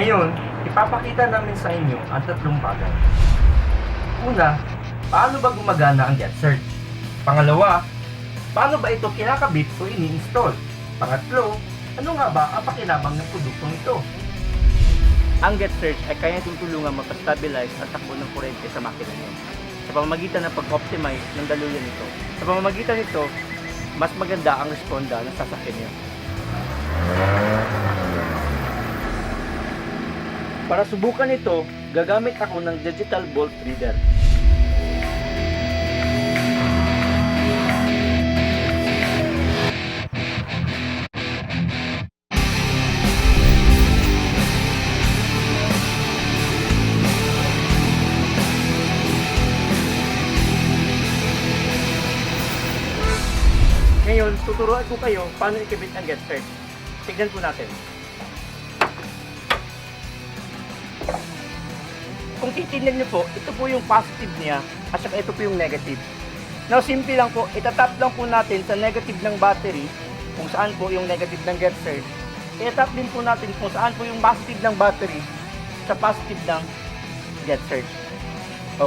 Ngayon, ipapakita namin sa inyo ang tatlong bagay. Una, paano ba gumagana ang GetSearch? Pangalawa, paano ba ito kinakabit o ini-install? Pangatlo, ano nga ba ang pakinabang ng produktong ito? Ang GetSearch ay kaya tutulungan magpa-stabilize ang takbo ng kuryente sa makina nyo sa pamamagitan ng pag-optimize ng daluyan nito. Sa pamamagitan nito, mas maganda ang responda ng sasakyan nyo. Para subukan ito, gagamit ako ng digital volt reader. Ngayon, tuturuan ko kayo paano ikabit ang GetSearch. Tignan po natin. Kung titignan nyo po, ito po yung positive niya at saka ito po yung negative. Now, simple lang po, itatap lang po natin sa negative ng battery kung saan po yung negative ng GetSearch. Itatap din po natin kung saan po yung positive ng battery sa positive ng GetSearch.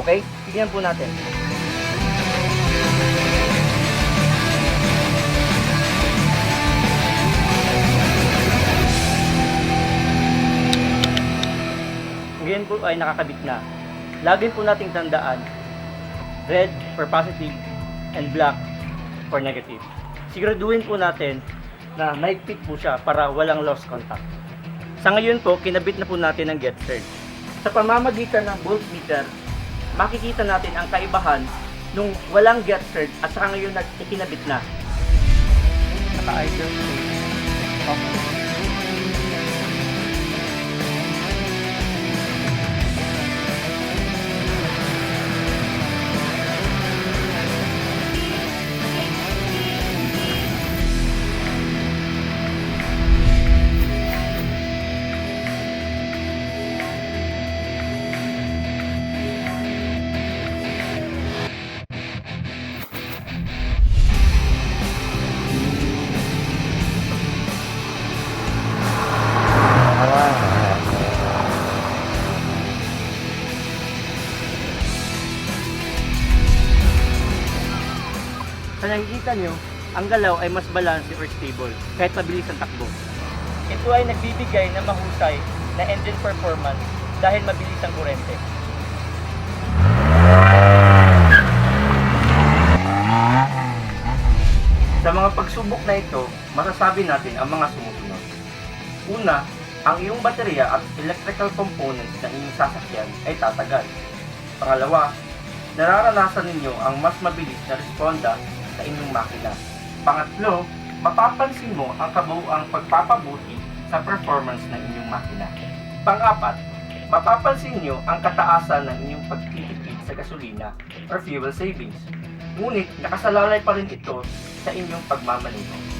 Okay? Tignan po natin. Ngayon po ay nakakabit na. Lagi po nating tandaan, red for positive and black for negative. Siguraduhin po natin na mahigpit po siya para walang lost contact. Sa ngayon po, kinabit na po natin ang GetSearch. Sa pamamagitan ng voltmeter, makikita natin ang kaibahan nung walang GetSearch at saka ngayon ikinabit na. Naka-idle state. Sa nakikita nyo, ang galaw ay mas balance or stable kahit mabilis ang takbo. Ito ay nagbibigay ng mahusay na engine performance dahil mabilis ang kurente. Sa mga pagsubok na ito, masasabi natin ang mga sumusunod. Una, ang iyong baterya at electrical components ng inyong sasakyan ay tatagal. Pangalawa, nararanasan ninyo ang mas mabilis na responda sa inyong makina. Pangatlo, mapapansin mo ang kabuuang pagpapabuti sa performance ng inyong makina. Pang-apat, mapapansin nyo ang kataasan ng inyong pagtitipid sa gasolina or fuel savings. Ngunit nakasalalay pa rin ito sa inyong pagmamaneho.